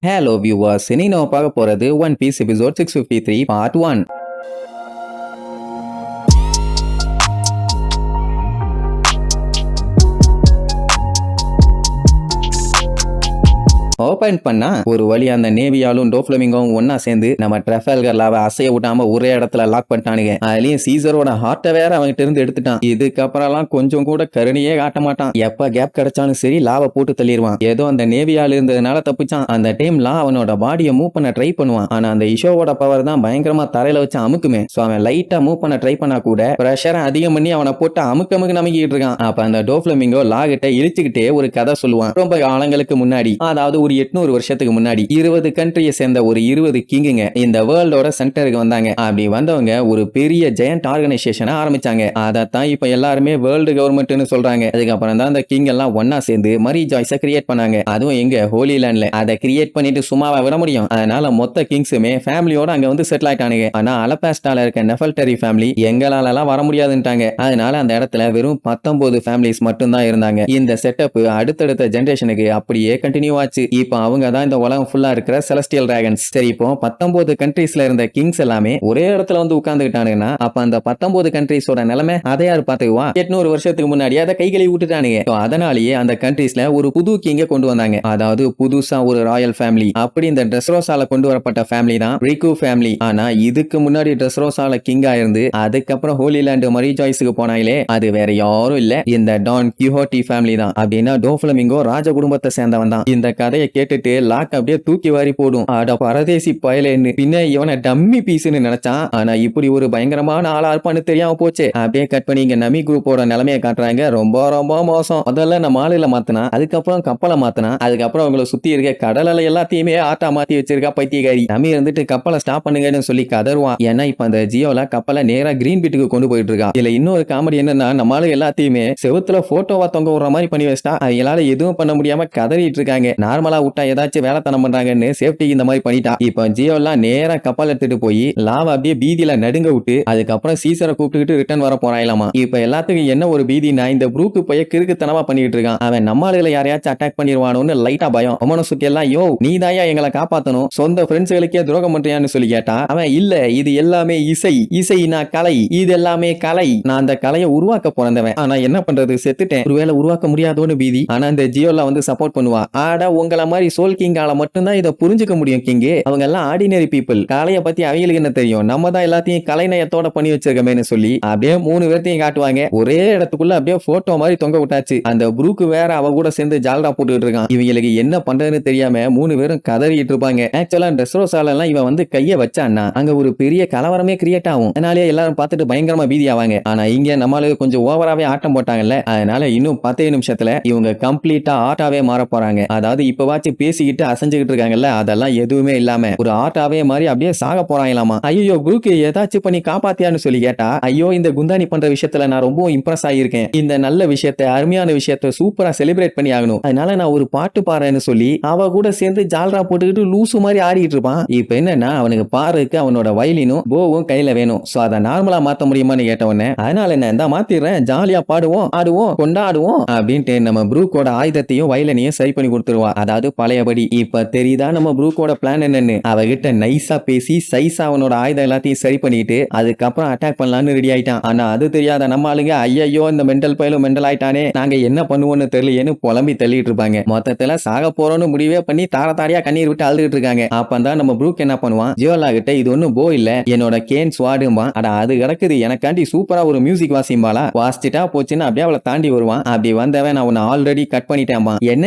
Hello viewers, இனி நம்ம பார்க்க போறது one piece episode 653 part 1. Open பண்ணா ஒரு வழி அந்த நேவியாலும் டோஃப்ளமிங்கோவும் ஒன்னா சேர்ந்து நம்ம ட்ரெஃபல்கர் லாவை அசைய விடாம ஒரே இடத்துல லாக் பண்ணிட்டானுங்க. அதுலயும் சீசரோட ஹார்ட்டை வேற அவங்கிட்ட இருந்து எடுத்துட்டான். இதுக்கப்புறம்லாம் கொஞ்சம் கூட கருணையே காட்ட மாட்டான். எப்ப கேப் கிடைச்சாலும் சரி லாவை போட்டு தள்ளிடுவான். ஏதோ அந்த நேவியால இருந்ததுனால தப்பிச்சான். அந்த டைம்லாம் அவனோட பாடியை மூவ் பண்ண ட்ரை பண்ணுவான். ஆனா அந்த இஷோவோட பவர் தான் பயங்கரமா தரையில வச்சு அமுக்குமே. சோ அவன் லைட்டா மூவ் பண்ண ட்ரை பண்ணா கூட பிரஷரை அதிகம் பண்ணி அவனை போட்டு அமுக்கு நம்பிக்கிட்டு இருக்கான். அப்ப அந்த டோஃப்ளமிங்கோ லாகிட்ட இழுச்சுக்கிட்டே ஒரு கதை சொல்லுவான். ரொம்ப காலங்களுக்கு முன்னாடி, அதாவது ஒரு 800 வருஷத்துக்கு முன்னாடி 20 கண்ட்ரியை சேர்ந்த ஒரு 20 கிங்குங்க இந்த வேர்ல்டோட சென்டருக்கு வந்தாங்க. அப்படி வந்தவங்க ஒரு பெரிய ஜெயண்ட் ஆர்கனைசேஷனை ஆரம்பிச்சாங்க. அதைத்தான் இப்ப எல்லாருமே வேர்ல்டு கவர்மெண்ட்னு சொல்றாங்க. அதுக்கப்புறம் தான் அந்த கிங் எல்லாம் ஒன்னா சேர்ந்து மரி ஜாய்ஸை கிரியேட் பண்ணாங்க. அதுவும் எங்க ஹோலி லேண்ட்ல. அதை கிரியேட் பண்ணிட்டு சும்மாவா விட முடியும்? அதனால மொத்த கிங்ஸுமே ஃபேமிலியோட அங்க வந்து செட்டில் ஆயிட்டானுங்க. ஆனா அலபாஸ்டால இருக்க நெஃபல்டரி ஃபேமிலி எங்களால எல்லாம் வர முடியாதுன்ட்டாங்க. அதனால அந்த இடத்துல வெறும் 19 ஃபேமிலிஸ் மட்டும் தான் இருந்தாங்க. இந்த செட்டப் அடுத்தடுத்த ஜெனரேஷனுக்கு அப்படியே கண்டினியூ ஆச்சு. இப்போ அவங்க தான் இந்த உலகம் ஃபுல்லா இருக்கிற செலஸ்டியல் டிராகன்ஸ். சரி, இப்போ 19 கண்ட்ரீஸ்ல இருந்த கிங்ஸ் எல்லாமே ஒரே இடத்துல வந்து உட்கார்ந்துட்டானுங்கன்னா அப்ப அந்த 19 கண்ட்ரீஸோட நிலைமை அதை யாரு பாத்துக்குவா? 800 வருஷத்துக்கு முன்னாடி அதை கைகளை விட்டுட்டானுங்க. அதனாலேயே அந்த கண்ட்ரீஸ்ல ஒரு புது கிங்க கொண்டு வந்தாங்க. அதாவது புதுசா ஒரு ராயல் ஃபேமிலி. அப்படி இந்த ட்ரெஸ்ரோசால கொண்டு வரப்பட்ட ஃபேமிலி தான் ரிகு ஃபேமிலி. ஆனா இதுக்கு முன்னாடி ட்ரெஸ்ரோசால கிங்கா இருந்து அதுக்கப்புறம் ஹோலி லேண்ட் மரி ஜாய்ஸுக்கு போனாங்களே, அது வேற யாரும் இல்ல, இந்த டான் கிஹோட்டி ஃபேமிலி தான். அப்படின்னா டோஃப்ளமிங்கோ ராஜ குடும்பத்தை சேர்ந்தவன் தான். இந்த கதையை கேட்டுட்டு லாக் அப்படியே தூக்கி வாரி போடும். அட பரதேசி பயலேன்னு. பின்ன இவனை டம்மி பீஸ்னு நினைச்சான். ஆனா இப்படி ஒரு பயங்கரமான ஆளா இருப்பான்னு தெரியாம போச்சு. அப்படியே கட் பண்ணி இங்க நமி குரூப்போட நிலைமையை காட்டுறாங்க. ரொம்ப ரொம்ப மோசம். முதல்ல நம்ம ஆளுல மாத்தினா, அதுக்கப்புறம் கப்பலை மாத்தினா, அதுக்கப்புறம் அவங்களை சுத்தி இருக்க கடல் அலை எல்லாத்தையுமே ஆட்டா மாத்தி வச்சிருக்கா பைத்தியகாரி. நமி இருந்துட்டு கப்பலை ஸ்டாப் பண்ணுங்கன்னு சொல்லி கதருவான். ஏன்னா இப்ப அந்த ஜியோல கப்பலை நேரா கிரீன் பீட்டுக்கு கொண்டு போயிட்டு இருக்கா. இதுல இன்னொரு காமெடி என்னன்னா, நம்ம ஆளு எல்லாத்தையுமே செவுத்துல போட்டோவா தொங்க விடுற மாதிரி பண்ணி வச்சிட்டா. அவங்களால எதுவும் பண்ண முடியாம கதறிட்டு இருக்காங்க. நார்மலா விட்டா ஏதாச்சும் வேலைத்தனம் பண்றாங்கன்னு சேஃப்டிக்கு இந்த மாதிரி பண்ணிட்டா. இப்ப ஜியோ எல்லாம் நேரா கப்பல் எடுத்துட்டு போய் லாவா அப்படியே பீதியில நடுங்க விட்டு அதுக்கப்புறம் சீசரை கூப்பிட்டுக்கிட்டு ரிட்டர்ன் வர போறாங்களாமா. இப்ப எல்லாத்துக்கும் என்ன ஒரு பீதினா, இந்த ப்ரூக்கு போய் கிறுக்குத்தனமா பண்ணிட்டு இருக்கான். அவன் நம்ம ஆளுகளை யாரையாச்சும் அட்டாக் பண்ணிடுவானோன்னு லைட்டா பயம். அவனை சுத்தி எல்லாம் யோ நீ தாயா எங்களை காப்பாத்தணும், சொந்த ஃப்ரெண்ட்ஸ்களுக்கே துரோகம் பண்றியான்னு சொல்லி கேட்டா அவன் இல்ல, இது எல்லாமே இசை நான் கலை, இது எல்லாமே கலை, நான் அந்த கலையை உருவாக்க பிறந்தவன். ஆனா என்ன பண்றது, செத்துட்டேன், ஒருவேளை உருவாக்க முடியாதோன்னு பீதி. ஆனா இந்த ஜியோல வந்து சப்போர்ட் பண்ணுவா. ஆடா உங்களை மாதிரி சோல் கிங்கால மட்டும்தான் இதை புரிஞ்சுக்க முடியும் கிங்கு. அவங்க எல்லாம் ஆர்டினரி பீப்புள். கலையை பத்தி அவங்களுக்கு என்ன தெரியும்? நம்ம தான் எல்லாத்தையும் கலைநயத்தோட பண்ணி வச்சிருக்கமேன்னு சொல்லி அப்படியே 3 பேர்த்தையும் காட்டுவாங்க. ஒரே இடத்துக்குள்ள அப்படியே போட்டோ மாதிரி தொங்க விட்டாச்சு. அந்த ப்ரூக்கு வேற அவ கூட சேர்ந்து ஜால்ரா போட்டுட்டு இருக்கான். இவங்களுக்கு என்ன பண்றதுன்னு தெரியாம 3 பேரும் கதறிட்டு இருப்பாங்க. ஆக்சுவலா ட்ரெஸ்ரோசால எல்லாம் இவன் வந்து கைய வச்சான்னா அங்க ஒரு பெரிய கலவரமே கிரியேட் ஆகும். அதனாலே எல்லாரும் பார்த்துட்டு பயங்கரமா பீதி ஆவாங்க. ஆனா இங்க நம்மளுக்கு கொஞ்சம் ஓவராவே ஆட்டம் போட்டாங்கல்ல, அதனால இன்னும் 10 நிமிஷத்துல இவங்க கம்ப்ளீட்டா ஆட்டாவே மாற போறாங்க. அதாவது இப்பவாச்சும் பேசிக்கிட்டு அசைஞ்சுக்கிட்டு இருக்காங்கல்ல, அதெல்லாம் எதுவுமே இல்லாம ஒரு ஆட்டாவே மாதிரி அப்படியே சாக போறாங்களாமா. ஐயோ குரூக்கு ஏதாச்சும் பண்ணி காப்பாத்தியான்னு சொல்லி கேட்டா, ஐயோ இந்த குந்தானி பண்ற விஷயத்துல நான் ரொம்ப இம்ப்ரெஸ் ஆகியிருக்கேன். இந்த நல்ல விஷயத்தை, அருமையான விஷயத்தை சூப்பரா செலிப்ரேட் பண்ணி ஆகணும். அதனால நான் ஒரு பாட்டு பாடுறேன்னு சொல்லி அவ கூட சேர்ந்து ஜால்ரா போட்டுக்கிட்டு லூசு மாதிரி ஆடிட்டு இருப்பான். இப்ப என்னன்னா அவனுக்கு பாருக்கு அவனோட வயலினும் போவும் கையில வேணும். சோ அதை நார்மலா மாத்த முடியுமான்னு கேட்டவொடனே, அதனால என்ன இந்த மாத்திடுறேன், ஜாலியா பாடுவோம், ஆடுவோம், கொண்டாடுவோம் அப்படின்ட்டு நம்ம ப்ரூக்கோட ஆயுதத்தையும் வயலினையும் சரி பண்ணி கொடுத்துருவா. அதாவது பழையபடி. இப்ப தெரியுதா நம்ம ப்ரூக்கோட பிளான் என்னன்னு? அவகிட்ட நைஸா பேசி சைஸா அவனோட ஆயுதம் எல்லாத்தையும் சரி பண்ணிட்டு அதுக்கப்புறம் அட்டாக் பண்ணலாம்னு ரெடி ஆயிட்டான். ஆனா அது தெரியாத நம்ம ஆளுங்க ஐயோ இந்த மெண்டல் பயலும் மெண்டல் ஆயிட்டானே, நாங்க என்ன பண்ணுவோம்னு தெரியலையேன்னு புலம்பி தள்ளிட்டு இருப்பாங்க. மொத்தத்துல சாக போறோம்னு முடிவே பண்ணி தாரையா கண்ணீர் விட்டு அழுதுட்டு இருக்காங்க. அப்பதான் நம்ம ப்ரூக் என்ன பண்ணுவான், ஜியோலா கிட்ட இது ஒன்னும் போ இல்ல, என்னோட கேன் ஸ்வாடும்பா. அட அது கிடக்குது, எனக்காண்டி சூப்பரா ஒரு மியூசிக் வாசிம்பாலா, வாசிச்சுட்டா போச்சுன்னு அப்படியே அவளை தாண்டி வருவான். அப்படி வந்தவன் நான் உன்னை ஆல்ரெடி கட் பண்ணிட்டேன்பா.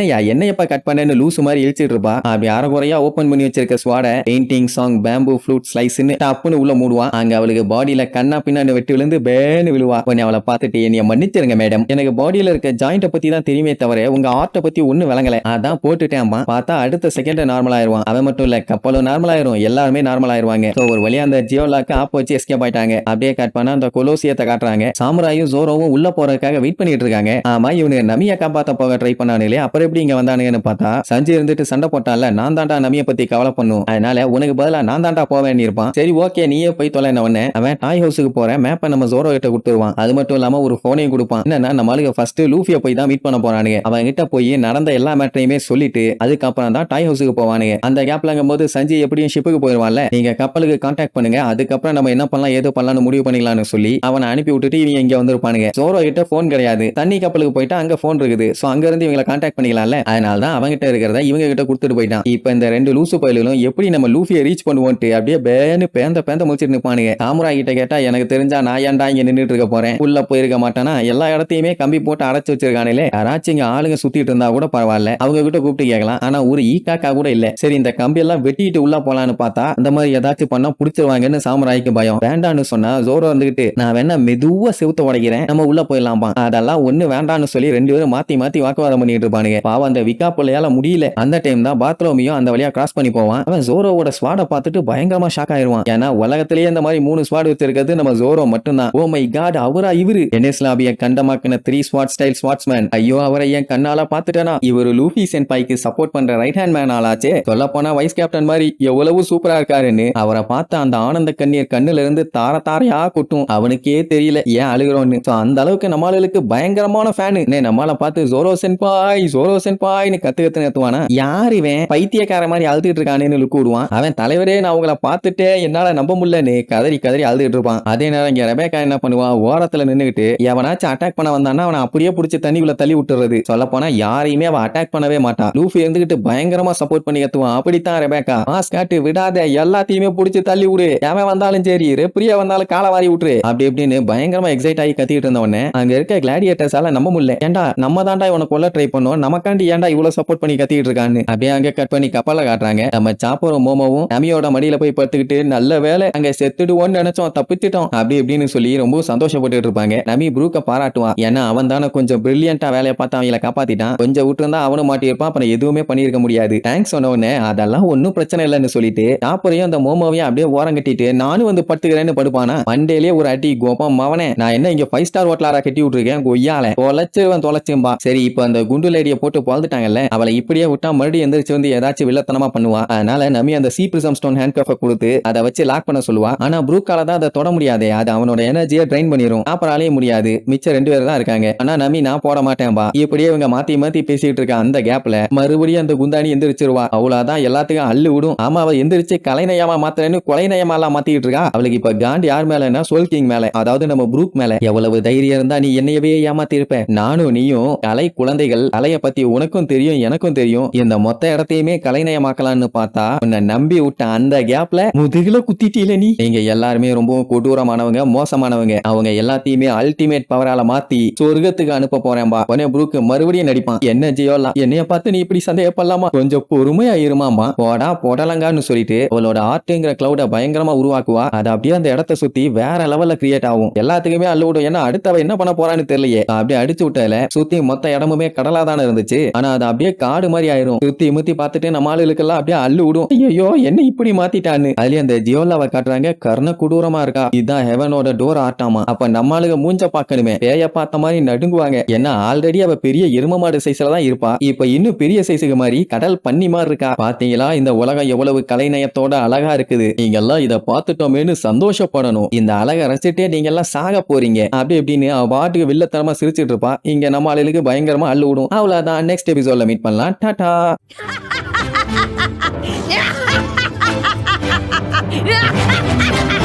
என்னையப்ப கட் பண்ணேன்னு லூசு மாதிரி இழுச்சிட்டு இருப்பா. அப்படி அரைகுறையா ஓபன் பண்ணி வச்சிருக்க ஸ்வாட பெயிண்டிங் சாங் பேம்பு ஃப்ளூட் ஸ்லைஸ்னு டப்புன்னு உள்ள மூடுவான். அங்க அவளுக்கு பாடியில கண்ணா பின்னாடி வெட்டி விழுந்து பேன்னு விழுவா. உடனே அவளை பார்த்துட்டு என்னைய மன்னிச்சிருங்க மேடம், எனக்கு பாடியில இருக்க ஜாயிண்ட பத்தி தான் தெரியுமே தவிர உங்க ஆர்ட்ட பத்தி ஒண்ணு விளங்கல, அதான் போட்டுட்டேன்பா. பார்த்தா அடுத்த செகண்ட் நார்மல் ஆயிருவான். அவன் மட்டும் இல்ல, கப்பலும் நார்மல் ஆயிரும், எல்லாருமே நார்மல் ஆயிருவாங்க. ஒரு வழியா அந்த ஜியோலாக்கு ஆப் வச்சு எஸ்கேப் ஆயிட்டாங்க. அப்படியே கட் பண்ணா அந்த கொலோசியத்தை காட்டுறாங்க. சாமுராயும் ஜோரோவும் உள்ள போறதுக்காக வெயிட் பண்ணிட்டு இருக்காங்க. ஆமா இவனுக்கு நமியா காப்பாத்த போக ட்ரை பண்ணானுங்களே, அப்புறம் எப்படி இங்க வந்தானுங்கன்னு பார்த்தா சஞ்சய் இருந்துட்டு சண்டை போட்டான்ல, நான் தாண்டா நமியை பத்தி கவலை பண்ணும், அதனால உனக்கு பதிலா நான் தாண்டா போவேன் இருப்பான். சரி ஓகே நீயே போய் தொலைன உடனே அவன் டாய் ஹவுஸுக்கு போற மேப்பை நம்ம ஜோரோ கிட்ட கொடுத்துருவான். அது மட்டும் இல்லாம ஒரு போனையும் கொடுப்பான். என்னன்னா நம்மளுக்கு ஃபர்ஸ்ட் லூஃபியை போய் தான் மீட் பண்ண போறானுங்க. அவன் கிட்ட போய் நடந்த எல்லா மேட்டரையுமே சொல்லிட்டு அதுக்கப்புறம் தான் டாய் ஹவுஸுக்கு போவானுங்க. அந்த கேப்லங்கும் போது சஞ்சய் எப்படியும் ஷிப்புக்கு போயிருவான்ல, நீங்க கப்பலுக்கு கான்டாக்ட் பண்ணுங்க, அதுக்கப்புறம் நம்ம என்ன பண்ணலாம் ஏதோ பண்ணலாம்னு முடிவு பண்ணிக்கலாம்னு சொல்லி அவனை அனுப்பி விட்டுட்டு இவங்க இங்க வந்திருப்பானுங்க. ஜோரோ கிட்ட போன் கிடையாது, தண்ணி கப்பலுக்கு போயிட்டா அங்க போன் இருக்குது. சோ அங்க இருந்து இவங்களை கான்டாக்ட் பண்ணிக்கலாம்ல, அதனால தான் அவங்க கிட்ட இருக்கிறத இவங்க கிட்ட கொடுத்துட்டு போயிட்டான். இப்ப இந்த ரெண்டு லூசு பயலுகளும் எப்படி நம்ம லூஃபியை ரீச் பண்ணுவோன்ட்டு அப்படியே பேன்னு பேந்த முடிச்சிட்டு நிப்பானுங்க. சாமுராய் கிட்ட கேட்டா எனக்கு தெரிஞ்சா நான் ஏன்டா இங்க நின்னுட்டு இருக்க போறேன், உள்ள போயிருக்க மாட்டானா, எல்லா இடத்தையுமே கம்பி போட்டு அடைச்சு வச்சிருக்கானே, யாராச்சும் இங்க ஆளுங்க சுத்திட்டு இருந்தா கூட பரவாயில்ல, அவங்க கிட்ட கூப்பிட்டு கேட்கலாம். ஆனா ஒரு ஈக்காக்கா கூட இல்ல. சரி இந்த கம்பி எல்லாம் வெட்டிட்டு உள்ள போலான்னு பார்த்தா அந்த மாதிரி ஏதாச்சும் பண்ணா புடிச்சிருவாங்கன்னு சாமுராய்க்கு பயம். வேண்டான்னு சொன்னா ஜோரோ வந்துகிட்டு நான் வேணா மெதுவா செவுத்த உடைக்கிறேன், நம்ம உள்ள போயிடலாம்பா. அதெல்லாம் ஒண்ணு வேண்டான்னு சொல்லி ரெண்டு பேரும் மாத்தி வாக்குவாதம் பண்ணிட்டு இருப்பானுங்க. பாவம் அந்த விக்கா பிள்ளையால முடியல. அந்த டைம் தான் பாத்ரூமியும் அந்த வழியா கிராஸ் பண்ணி போவான். அவன் ஜோரோவோட ஸ்வாட பார்த்துட்டு பயங்கரமா ஷாக் ஆயிருவான். ஏன்னா உலகத்திலேயே இந்த மாதிரி 3 ஸ்வாட் வச்சிருக்கிறது நம்ம ஜோரோ மட்டும்தான். ஓ மை காட், அவரா இவரு என்எஸ் லாபிய கண்டமாக்கின 3 ஸ்வாட் ஸ்டைல் ஸ்வாட்ஸ்மேன். ஐயோ அவரை என் கண்ணால பாத்துட்டேனா, இவரு லூஃபி சென்பாய்க்கு சப்போர்ட் பண்ற ரைட் ஹேண்ட் மேன் ஆளாச்சே. சொல்ல போனா வைஸ் கேப்டன் மாதிரி எவ்வளவு சூப்பரா இருக்காருன்னு அவரை பார்த்த அந்த ஆனந்த கண்ணீர் கண்ணுல இருந்து தாரையா கொட்டும். அவனுக்கே தெரியல ஏன் அழுகிறோன்னு. அந்த அளவுக்கு நம்மளுக்கு பயங்கரமான ஃபேனு. நம்மள பார்த்து ஜோரோ சென்பாய்னு கத்து நிறுத்துவானா. யார் இவன் பைத்தியக்கார மாதிரி அழுதுட்டு இருக்கானு லுக்கு விடுவான். அவன் தலைவரே நான் உங்களை பார்த்துட்டே என்னால நம்ப முடியலன்னு கதறி அழுதுட்டு இருப்பான். அதே நேரம் இங்க ரெபேக்கா என்ன பண்ணுவான், ஓரத்துல நின்னுகிட்டு எவனாச்சும் அட்டாக் பண்ண வந்தான்னா அவனை அப்படியே பிடிச்சி தண்ணிக்குள்ள தள்ளி விட்டுறது. சொல்ல போனா யாரையுமே அவன் அட்டாக் பண்ணவே மாட்டான். லூஃபி இருந்துகிட்டு பயங்கரமா சப்போர்ட் பண்ணி கத்துவான். அப்படித்தான் ரெபேக்கா, மாஸ் காட்டு விடாத, எல்லாத்தையுமே பிடிச்சி தள்ளி விடு, எவன் வந்தாலும் சரி, ரெப்ரியா வந்தாலும் காலை வாரி விட்டுரு, அப்படி இப்படின்னு பயங்கரமா எக்ஸைட் ஆகி கத்திட்டு இருந்த உடனே அங்க இருக்க கிளாடியேட்டர்ஸால நம்ப முடியல. ஏண்டா நம்ம தாண்டா இவனை கொல்ல ட்ரை பண்ணோம், நமக்காண்டி ஏண்டா இவ்வளவு சப்போர்ட் பண்ணி கத்திட்டு இருக்கான்னு. அப்படியே அங்க கட் பண்ணி கப்பலை காட்டுறாங்க. நம்ம சாப்பரும் மோமோவும் நமியோட மடியில போய் படுத்துக்கிட்டு நல்ல வேலை அங்க செத்துடுவோன்னு நினைச்சோம், தப்பிச்சிட்டோம் அப்படி இப்படின்னு சொல்லி ரொம்ப சந்தோஷப்பட்டு இருப்பாங்க. நமி ப்ரூக்க பாராட்டுவான். ஏன்னா அவன் தானே கொஞ்சம் பிரில்லியண்டா வேலையை பார்த்து அவங்களை காப்பாத்திட்டான். கொஞ்சம் விட்டு இருந்தா அவனும் மாட்டி இருப்பான், அப்புறம் எதுவுமே பண்ணிருக்க முடியாது. தேங்க்ஸ் சொன்ன உடனே அதெல்லாம் ஒன்னும் பிரச்சனை இல்லைன்னு சொல்லிட்டு சாப்பரையும் அந்த மோமோவையும் அப்படியே ஓரம் கட்டிட்டு நானும் வந்து படுத்துக்கிறேன்னு படுப்பானா. மண்டேலே ஒரு அடி கோபம் மவனே, நான் என்ன இங்க 5 ஸ்டார் ஹோட்டலாரா கட்டி விட்டுருக்கேன், கொய்யால தொலைச்சும்பா. சரி இப்ப அந்த குண்டு லேடியை போட்டு பொழுதுட்டாங்கல்ல, அவளை இப்படியே விட்டா மறுபடியும் எந்திரிச்சு வந்து ஏதாச்சும் வில்லத்தனமா பண்ணுவா. அதனால நமி அந்த சி பிரிசம் ஸ்டோன் ஹேண்ட் கஃபை கொடுத்து அதை வச்சு லாக் பண்ண சொல்லுவா. ஆனா ப்ரூக்கால தான் அதை தொட முடியாது, அது அவனோட எனர்ஜியை ட்ரைன் பண்ணிரும். அப்புறாலே முடியாது, மிச்சம் 2 பேர் தான் இருக்காங்க. ஆனா நமி நான் போட மாட்டேன்பா. இப்படியே இவங்க மாத்தி பேசிட்டு இருக்க அந்த கேப்ல மறுபடியும் அந்த குந்தாணி எந்திரிச்சிருவா. அவ்வளவுதான், எல்லாத்துக்கும் அள்ளு விடும். ஆமா அவ எந்திரிச்சு கலைநயமா மாத்திரன்னு கொலைநயமா எல்லாம் மாத்திட்டு இருக்கா. அவளுக்கு இப்ப காண்டி யார் மேலன்னா சோல் கிங் மேல, அதாவது நம்ம ப்ரூக் மேல. எவ்வளவு தைரியம் இருந்தா நீ என்னையவே ஏமாத்தி இருப்ப, நானும் நீயும் கலை குழந்தைகள், கலைய பத்தி உனக்கும் தெரியும் எனக்கும் தெரியும், இந்த மொத்த இடத்தையுமே கலைநயமாக்கலாம்னு பார்த்தா உன்னை நம்பி விட்ட அந்த கேப்ல முதுகுல குத்திட்டீல நீ. நீங்க எல்லாருமே ரொம்ப கொடூரமானவங்க, மோசமானவங்க. அவங்க எல்லாத்தையுமே அல்டிமேட் பவரால மாத்தி சொர்க்கத்துக்கு அனுப்ப போறேன்பா. உடனே ப்ரூக் மறுபடியும் நடிப்பான். என்ன ஜியோலா, என்னைய பார்த்து நீ இப்படி சந்தேகப்படலாமா, கொஞ்சம் பொறுமையா இருமாமா, போடா போடலங்கான்னு சொல்லிட்டு அவளோட ஆர்ட்ங்கிற கிளவுட பயங்கரமா உருவாக்குவா. அது அப்படியே அந்த இடத்தை சுத்தி வேற லெவல்ல கிரியேட் ஆகும். எல்லாத்துக்குமே அள்ளு விடும். ஏன்னா அடுத்தவ என்ன பண்ண போறான்னு தெரியலையே. அப்படியே அடிச்சு விட்டதுல சுத்தி மொத்த இடமுமே கடலா தானே இருந்துச்சு. ஆனா அது அப்படியே காடு மாதிரி ஆயிரும். சுத்தி முத்தி பார்த்துட்டு நம்ம ஆளுகளுக்கெல்லாம் அப்படியே அள்ளு விடும். ஐயோ என்ன இப்படி மாத்திட்டான்னு. அதுலயே அந்த ஜியோலாவை காட்டுறாங்க, கர்ண கொடூரமா இருக்கா. இதுதான் ஹெவனோட டோர் ஆட்டாமா. அப்ப நம்ம ஆளுங்க மூஞ்ச பார்க்கணுமே, பேய பார்த்த மாதிரி நடுங்குவாங்க. ஏன்னா ஆல்ரெடி அவ பெரிய எரும மாடு சைஸ்ல தான் இருப்பா, இப்ப இன்னும் பெரிய சைஸுக்கு மாதிரி கடல் பன்னி மாதிரி இருக்கா. பாத்தீங்களா இந்த உலகம் எவ்வளவு கலைநயத்தோட அழகா இருக்குது, நீங்க எல்லாம் இத பார்த்துட்டோமேனு சந்தோஷப்படணும், இந்த அழகை ரசிச்சுட்டே நீங்க எல்லாம் சாக போறீங்க அப்படி இப்படின்னு அவ பாட்டுக்கு வில்லத்தனமா சிரிச்சிட்டு இருப்பா. இங்க நம்ம ஆளுக்கு பயங்கரமா அள்ளு விடும். அவ்வளவுதான், நெக்ஸ்ட் எபிசோட்ல மீட் பண்ணலாம். டாடா. Yeah!